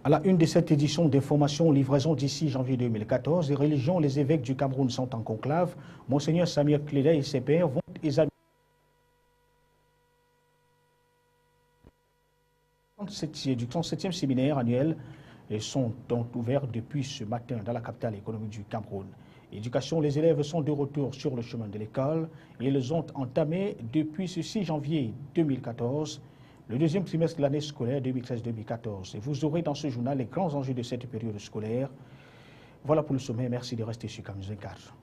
À la une de cette édition d'information livraison d'ici janvier 2014, les religions, les évêques du Cameroun sont en conclave. Monseigneur Samir Klida et ses pairs vont examiner du 37e séminaire annuel et sont donc ouverts depuis ce matin dans la capitale économique du Cameroun. Éducation, les élèves sont de retour sur le chemin de l'école et ils ont entamé depuis ce 6 janvier 2014 le deuxième trimestre de l'année scolaire 2013-2014. Et vous aurez dans ce journal les grands enjeux de cette période scolaire. Voilà pour le sommet. Merci de rester sur Camus 24.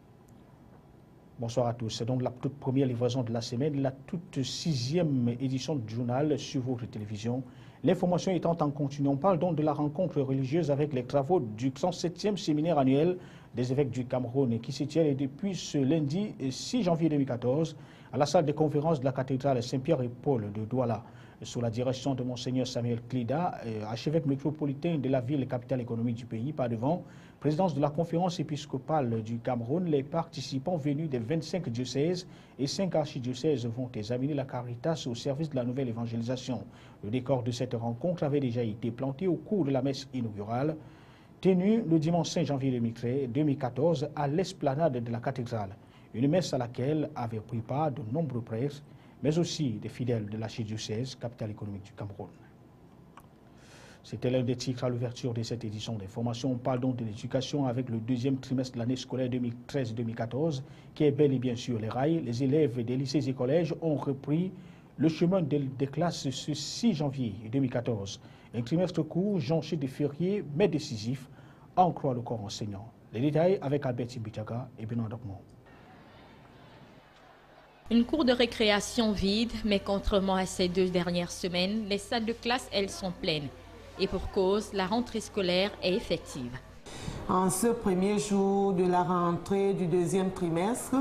Bonsoir à tous. C'est donc la toute première livraison de la semaine, la toute 6e édition du journal sur votre télévision. L'information étant en continu, on parle donc de la rencontre religieuse avec les travaux du 37e séminaire annuel des évêques du Cameroun qui se tient depuis ce lundi 6 janvier 2014 à la salle de conférence de la cathédrale Saint-Pierre et Paul de Douala, sous la direction de Monseigneur Samuel Klida, archevêque métropolitain de la ville capitale économique du pays, par devant, présidence de la conférence épiscopale du Cameroun. Les participants venus des 25 diocèses et 5 archidiocèses vont examiner la Caritas au service de la nouvelle évangélisation. Le décor de cette rencontre avait déjà été planté au cours de la messe inaugurale, tenue le dimanche 5 janvier 2014 à l'esplanade de la cathédrale. Une messe à laquelle avaient pris part de nombreux prêtres, mais aussi des fidèles de l'archidiocèse, capitale économique du Cameroun. C'était l'un des titres à l'ouverture de cette édition d'information. On parle donc de l'éducation avec le deuxième trimestre de l'année scolaire 2013-2014, qui est bel et bien sur les rails. Les élèves des lycées et collèges ont repris le chemin des classes ce 6 janvier 2014. Un trimestre court, jonché de fériés, mais décisif, à en croire le corps enseignant. Les détails avec Albert Bitiaga et Benoît Docmont. Une cour de récréation vide, mais contrairement à ces 2 dernières semaines, les salles de classe, elles, sont pleines. Et pour cause, la rentrée scolaire est effective. En ce premier jour de la rentrée du deuxième trimestre,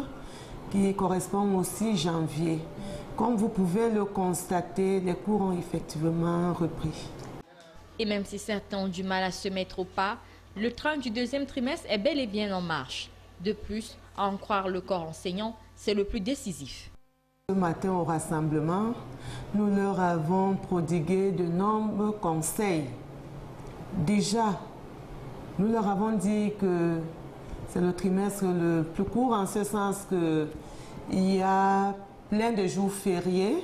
qui correspond au 6 janvier, comme vous pouvez le constater, les cours ont effectivement repris. Et même si certains ont du mal à se mettre au pas, le train du deuxième trimestre est bel et bien en marche. De plus, à en croire le corps enseignant, c'est le plus décisif. Ce matin au rassemblement, nous leur avons prodigué de nombreux conseils. Déjà, nous leur avons dit que c'est le trimestre le plus court en ce sens qu'il y a plein de jours fériés.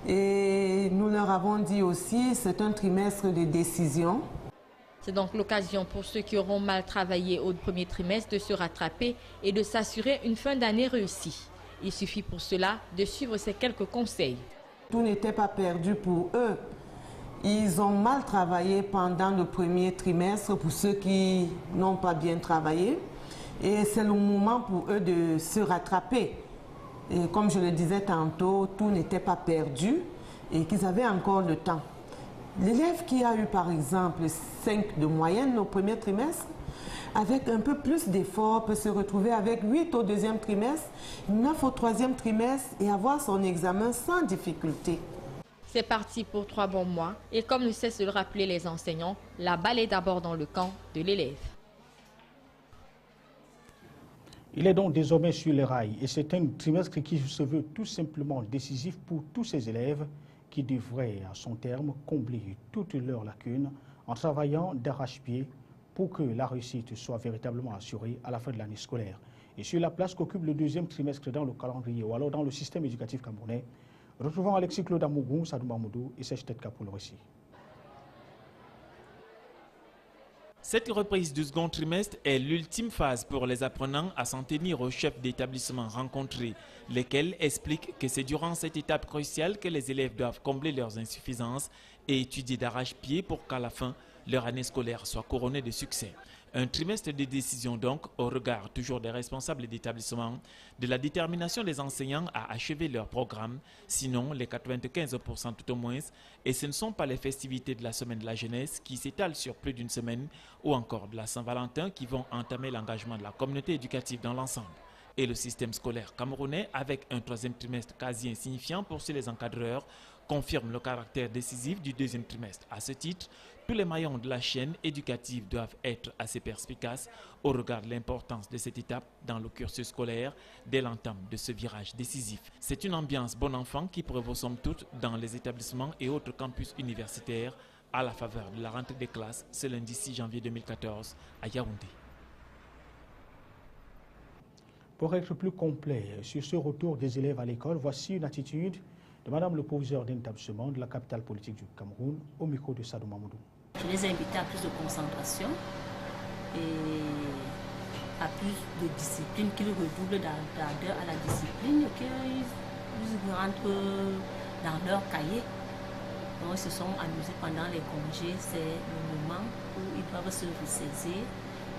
Et nous leur avons dit aussi que c'est un trimestre de décision. C'est donc l'occasion pour ceux qui auront mal travaillé au premier trimestre de se rattraper et de s'assurer une fin d'année réussie. Il suffit pour cela de suivre ces quelques conseils. Tout n'était pas perdu pour eux. Ils ont mal travaillé pendant le premier trimestre pour ceux qui n'ont pas bien travaillé. Et c'est le moment pour eux de se rattraper. Et comme je le disais tantôt, tout n'était pas perdu et qu'ils avaient encore le temps. L'élève qui a eu par exemple 5 de moyenne au premier trimestre, avec un peu plus d'efforts, peut se retrouver avec 8 au deuxième trimestre, 9 au troisième trimestre et avoir son examen sans difficulté. C'est parti pour 3 bons mois et comme ne cessent de le rappeler les enseignants, la balle est d'abord dans le camp de l'élève. Il est donc désormais sur les rails et c'est un trimestre qui se veut tout simplement décisif pour tous ces élèves qui devraient à son terme combler toutes leurs lacunes en travaillant d'arrache-pied pour que la réussite soit véritablement assurée à la fin de l'année scolaire. Et sur la place qu'occupe le deuxième trimestre dans le calendrier ou alors dans le système éducatif camerounais, retrouvons Alexis Claude Amougou, Sadou Mamoudou et Serge Tetka pour le récit. Cette reprise du second trimestre est l'ultime phase pour les apprenants à s'en tenir aux chefs d'établissement rencontrés, lesquels expliquent que c'est durant cette étape cruciale que les élèves doivent combler leurs insuffisances et étudier d'arrache-pied pour qu'à la fin, leur année scolaire soit couronnée de succès. Un trimestre de décision donc, au regard toujours des responsables d'établissement, de la détermination des enseignants à achever leur programme, sinon les 95% tout au moins, et ce ne sont pas les festivités de la semaine de la jeunesse qui s'étalent sur plus d'une semaine, ou encore de la Saint-Valentin qui vont entamer l'engagement de la communauté éducative dans l'ensemble. Et le système scolaire camerounais, avec un troisième trimestre quasi insignifiant pour les encadreurs, confirme le caractère décisif du deuxième trimestre. À ce titre, tous les maillons de la chaîne éducative doivent être assez perspicaces au regard de l'importance de cette étape dans le cursus scolaire dès l'entame de ce virage décisif. C'est une ambiance bon enfant qui prévaut somme toute dans les établissements et autres campus universitaires à la faveur de la rentrée des classes ce lundi 6 janvier 2014 à Yaoundé. Pour être plus complet sur ce retour des élèves à l'école, voici une attitude de Madame le proviseur d'un établissement de la capitale politique du Cameroun au micro de Sadou Mamadou. Je les ai invités à plus de concentration et à plus de discipline, qu'ils redoublent d'ardeur à la discipline, qu'ils rentrent dans leur cahier. Donc, ils se sont amusés pendant les congés. C'est le moment où ils doivent se ressaisir,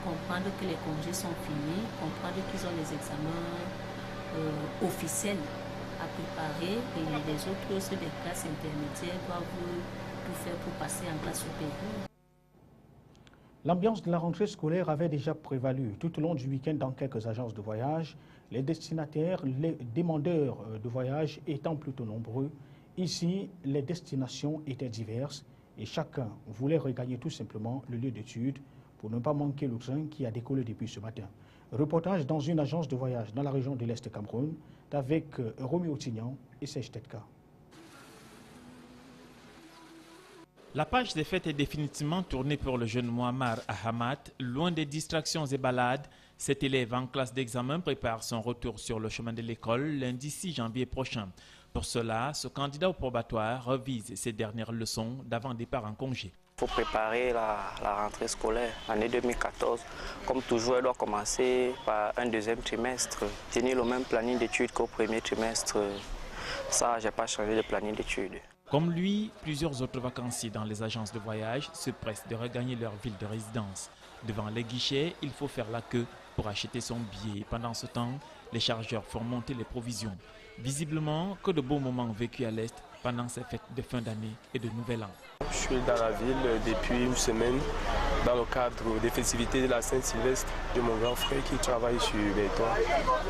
comprendre que les congés sont finis, comprendre qu'ils ont les examens officiels à préparer et les autres, ceux des classes intermédiaires, doivent tout faire pour passer en classe supérieure. L'ambiance de la rentrée scolaire avait déjà prévalu tout au long du week-end dans quelques agences de voyage. Les destinataires, les demandeurs de voyage étant plutôt nombreux. Ici, les destinations étaient diverses et chacun voulait regagner tout simplement le lieu d'étude pour ne pas manquer le train qui a décollé depuis ce matin. Reportage dans une agence de voyage dans la région de l'Est Cameroun avec Roméo Tignan et Serge Tetka. La page des fêtes est définitivement tournée pour le jeune Muammar Ahmad. Loin des distractions et balades, cet élève en classe d'examen prépare son retour sur le chemin de l'école lundi 6 janvier prochain. Pour cela, ce candidat au probatoire revise ses dernières leçons d'avant-départ en congé. Il faut préparer la rentrée scolaire, l'année 2014. Comme toujours, elle doit commencer par un deuxième trimestre. Tenir le même planning d'études qu'au premier trimestre, ça, je n'ai pas changé de planning d'études. Comme lui, plusieurs autres vacanciers dans les agences de voyage se pressent de regagner leur ville de résidence. Devant les guichets, il faut faire la queue pour acheter son billet. Pendant ce temps, les chargeurs font monter les provisions. Visiblement, que de beaux moments vécus à l'Est pendant ces fêtes de fin d'année et de Nouvel An. Je suis dans la ville depuis une semaine dans le cadre des festivités de la Saint-Sylvestre de mon grand frère qui travaille sur les toits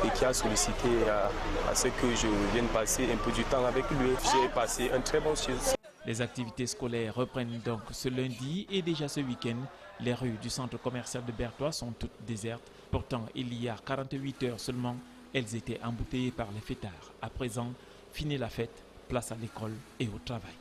et qui a sollicité à ce que je vienne passer un peu du temps avec lui. J'ai passé un très bon séjour. Les activités scolaires reprennent donc ce lundi et déjà ce week-end, les rues du centre commercial de Berthois sont toutes désertes. Pourtant, il y a 48 heures seulement, elles étaient embouteillées par les fêtards. À présent, fini la fête, place à l'école et au travail.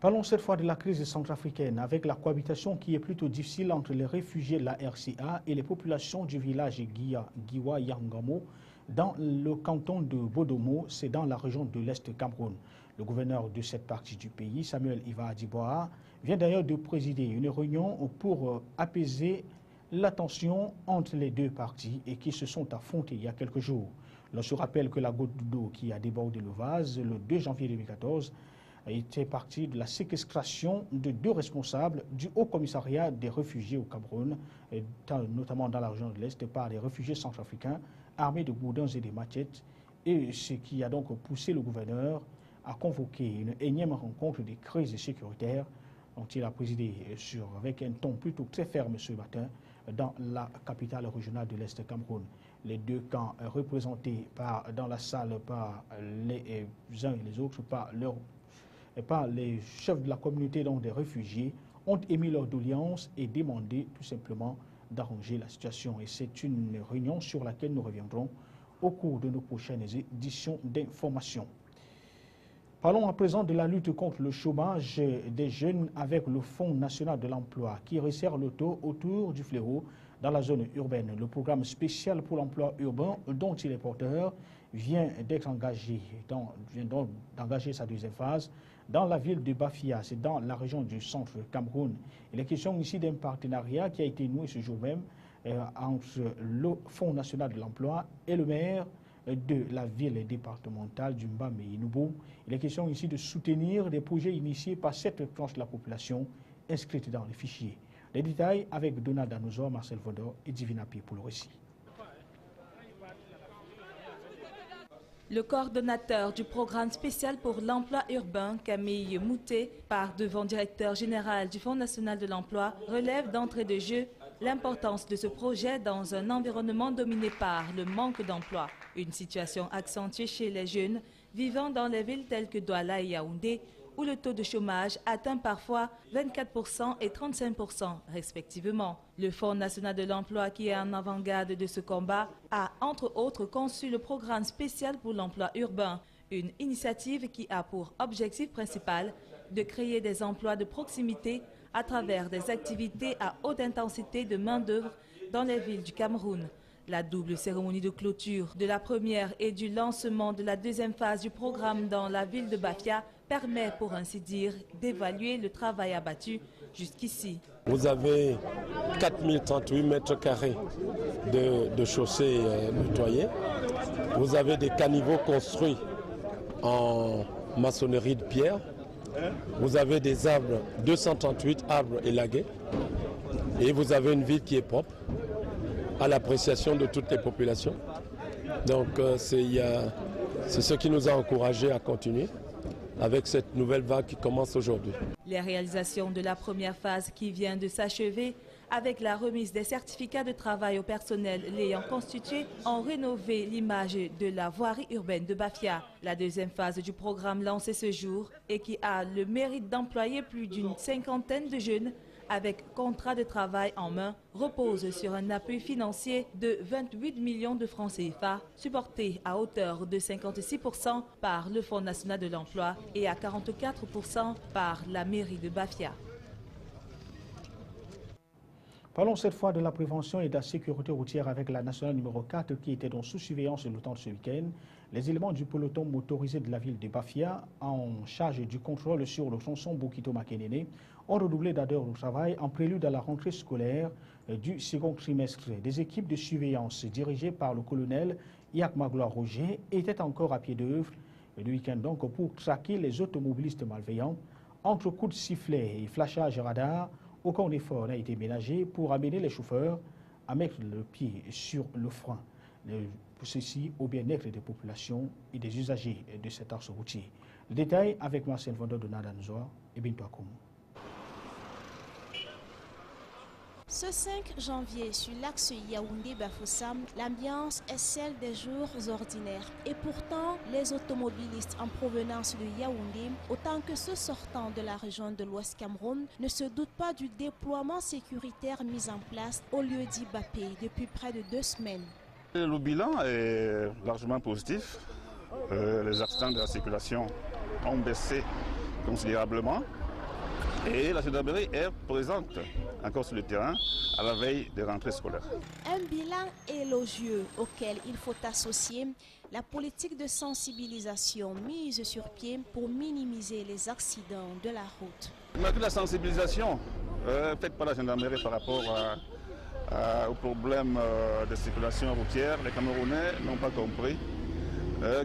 Parlons cette fois de la crise centrafricaine avec la cohabitation qui est plutôt difficile entre les réfugiés de la RCA et les populations du village Giwa Yangamo dans le canton de Bodomo, c'est dans la région de l'Est Cameroun. Le gouverneur de cette partie du pays, Samuel Iva Adiboa, vient d'ailleurs de présider une réunion pour apaiser la tension entre les deux parties et qui se sont affrontés il y a quelques jours. L'on se rappelle que la goutte d'eau qui a débordé le vase le 2 janvier 2014 était partie de la séquestration de deux responsables du Haut Commissariat des réfugiés au Cameroun, notamment dans la région de l'Est, par des réfugiés centrafricains armés de gourdins et de machettes, et ce qui a donc poussé le gouverneur à convoquer une énième rencontre des crises sécuritaires dont il a présidé avec un ton plutôt très ferme ce matin dans la capitale régionale de l'Est Cameroun. Les deux camps représentés dans la salle par les uns et les autres, par les chefs de la communauté donc des réfugiés, ont émis leur doléance et demandé tout simplement d'arranger la situation. Et c'est une réunion sur laquelle nous reviendrons au cours de nos prochaines éditions d'information. Parlons à présent de la lutte contre le chômage des jeunes avec le Fonds national de l'emploi qui resserre le taux autour du fléau dans la zone urbaine. Le programme spécial pour l'emploi urbain dont il est porteur vient d'engager sa deuxième phase dans la ville de Bafia, c'est dans la région du centre Cameroun. Il est question ici d'un partenariat qui a été noué ce jour même entre le Fonds national de l'emploi et le maire de la ville départementale du Mbamé Inubo. Il est question ici de soutenir des projets initiés par cette tranche de la population inscrite dans les fichiers. Les détails avec Donald Anouzor, Marcel Vodor et Divina Pi pour le récit. Le coordonnateur du programme spécial pour l'emploi urbain, Camille Moutet, par devant directeur général du Fonds national de l'emploi, relève d'entrée de jeu l'importance de ce projet dans un environnement dominé par le manque d'emploi. Une situation accentuée chez les jeunes vivant dans les villes telles que Douala et Yaoundé, où le taux de chômage atteint parfois 24% et 35% respectivement. Le Fonds national de l'emploi, qui est en avant-garde de ce combat, a entre autres conçu le programme spécial pour l'emploi urbain, Une initiative qui a pour objectif principal de créer des emplois de proximité à travers des activités à haute intensité de main-d'œuvre dans les villes du Cameroun. La double cérémonie de clôture de la première et du lancement de la deuxième phase du programme dans la ville de Bafia permet, pour ainsi dire, d'évaluer le travail abattu jusqu'ici. Vous avez 4038 mètres carrés de chaussées nettoyées. Vous avez des caniveaux construits en maçonnerie de pierre. Vous avez des arbres, 238 arbres élagués. Et vous avez une ville qui est propre, à l'appréciation de toutes les populations. Donc c'est ce qui nous a encouragés à continuer avec cette nouvelle vague qui commence aujourd'hui. Les réalisations de la première phase qui vient de s'achever avec la remise des certificats de travail au personnel l'ayant constitué ont rénové l'image de la voirie urbaine de Bafia. La deuxième phase du programme lancé ce jour et qui a le mérite d'employer plus d'une cinquantaine de jeunes avec contrat de travail en main repose sur un appui financier de 28 millions de francs CFA, supporté à hauteur de 56% par le Fonds national de l'emploi et à 44% par la mairie de Bafia. Parlons cette fois de la prévention et de la sécurité routière avec la nationale numéro 4 qui était donc sous surveillance le temps de ce week-end. Les éléments du peloton motorisé de la ville de Bafia en charge du contrôle sur le tronçon Bokito-Makenene ont redoublé d'heures de travail en prélude à la rentrée scolaire du second trimestre. Des équipes de surveillance dirigées par le colonel Iak Magloire Roger étaient encore à pied d'œuvre le week-end donc pour traquer les automobilistes malveillants. Entre coups de sifflet et flashage radar, aucun effort n'a été ménagé pour amener les chauffeurs à mettre le pied sur le frein. Pour ceci, au bien-être des populations et des usagers de cet axe routier. Le détail avec Marcel Vendor de Nadanzoa et Bintou Akoum. Ce 5 janvier, sur l'axe Yaoundé-Bafoussam, l'ambiance est celle des jours ordinaires. Et pourtant, les automobilistes en provenance de Yaoundé, autant que ceux sortant de la région de l'Ouest Cameroun, ne se doutent pas du déploiement sécuritaire mis en place au lieu dit Bapé depuis près de 2 semaines. Le bilan est largement positif. Les accidents de la circulation ont baissé considérablement. Et la gendarmerie est présente encore sur le terrain à la veille des rentrées scolaires. Un bilan élogieux auquel il faut associer la politique de sensibilisation mise sur pied pour minimiser les accidents de la route. Malgré la sensibilisation faite par la gendarmerie par rapport aux problèmes de circulation routière, les Camerounais n'ont pas compris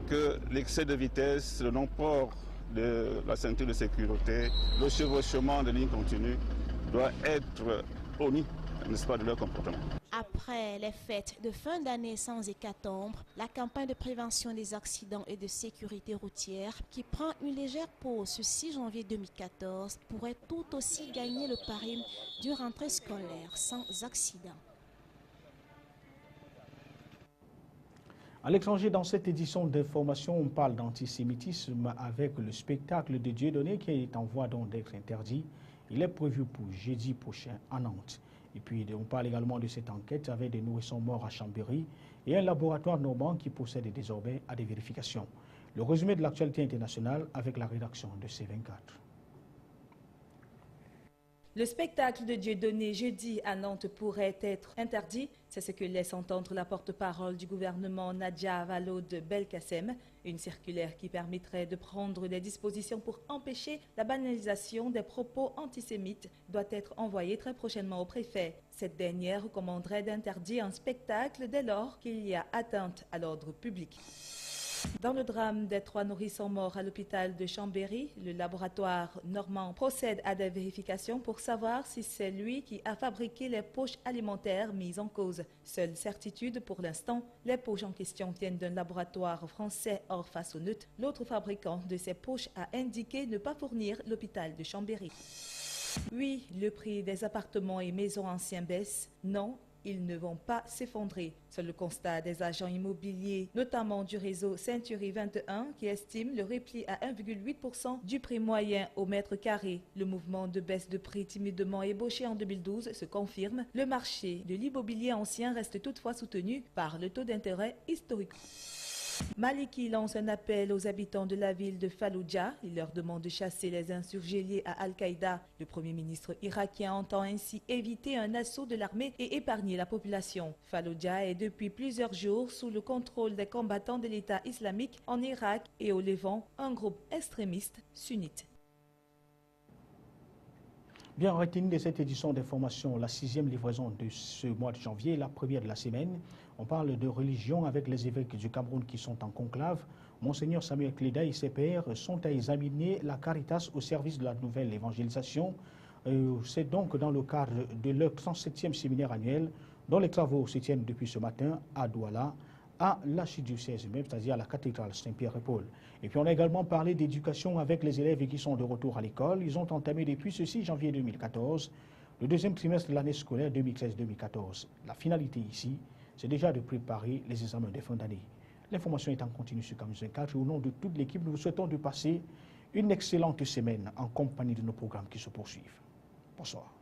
que l'excès de vitesse, le non-port de la ceinture de sécurité, le chevauchement de lignes continues doit être omis, n'est-ce pas, de leur comportement. Après les fêtes de fin d'année sans hécatombe, la campagne de prévention des accidents et de sécurité routière, qui prend une légère pause ce 6 janvier 2014, pourrait tout aussi gagner le pari d'une rentrée scolaire sans accident. À l'étranger, dans cette édition d'information, on parle d'antisémitisme avec le spectacle de Dieudonné qui est en voie d'être interdit. Il est prévu pour jeudi prochain à Nantes. Et puis, on parle également de cette enquête avec des nourrissons morts à Chambéry et un laboratoire normand qui procède désormais à des vérifications. Le résumé de l'actualité internationale avec la rédaction de C24. Le spectacle de Dieudonné jeudi à Nantes pourrait être interdit. C'est ce que laisse entendre la porte-parole du gouvernement Nadia Vallaud-Belkacem. Une circulaire qui permettrait de prendre des dispositions pour empêcher la banalisation des propos antisémites doit être envoyée très prochainement au préfet. Cette dernière recommanderait d'interdire un spectacle dès lors qu'il y a atteinte à l'ordre public. Dans le drame des 3 nourrissons morts à l'hôpital de Chambéry, le laboratoire normand procède à des vérifications pour savoir si c'est lui qui a fabriqué les poches alimentaires mises en cause. Seule certitude pour l'instant, les poches en question viennent d'un laboratoire français hors façonneute. L'autre fabricant de ces poches a indiqué ne pas fournir l'hôpital de Chambéry. Oui, le prix des appartements et maisons anciens baisse. Non, ils ne vont pas s'effondrer. C'est le constat des agents immobiliers, notamment du réseau Century 21, qui estime le repli à 1,8% du prix moyen au mètre carré. Le mouvement de baisse de prix timidement ébauché en 2012 se confirme. Le marché de l'immobilier ancien reste toutefois soutenu par le taux d'intérêt historique. Maliki lance un appel aux habitants de la ville de Fallujah. Il leur demande de chasser les insurgés liés à Al-Qaïda. Le Premier ministre irakien entend ainsi éviter un assaut de l'armée et épargner la population. Fallujah est depuis plusieurs jours sous le contrôle des combattants de l'État islamique en Irak et au Levant, un groupe extrémiste sunnite. Bien, retenue de cette édition d'information, la 6e livraison de ce mois de janvier, la première de la semaine. On parle de religion avec les évêques du Cameroun qui sont en conclave. Monseigneur Samuel Cléda et ses pairs sont à examiner la Caritas au service de la nouvelle évangélisation. C'est donc dans le cadre de leur 37e séminaire annuel dont les travaux se tiennent depuis ce matin à Douala, à l'archidiocèse même, c'est-à-dire à la cathédrale Saint-Pierre-et-Paul. Et puis on a également parlé d'éducation avec les élèves qui sont de retour à l'école. Ils ont entamé depuis ce 6 janvier 2014 le deuxième trimestre de l'année scolaire 2013-2014. La finalité ici, c'est déjà de préparer les examens de fin d'année. L'information est en continu sur Camus 24 et au nom de toute l'équipe, nous vous souhaitons de passer une excellente semaine en compagnie de nos programmes qui se poursuivent. Bonsoir.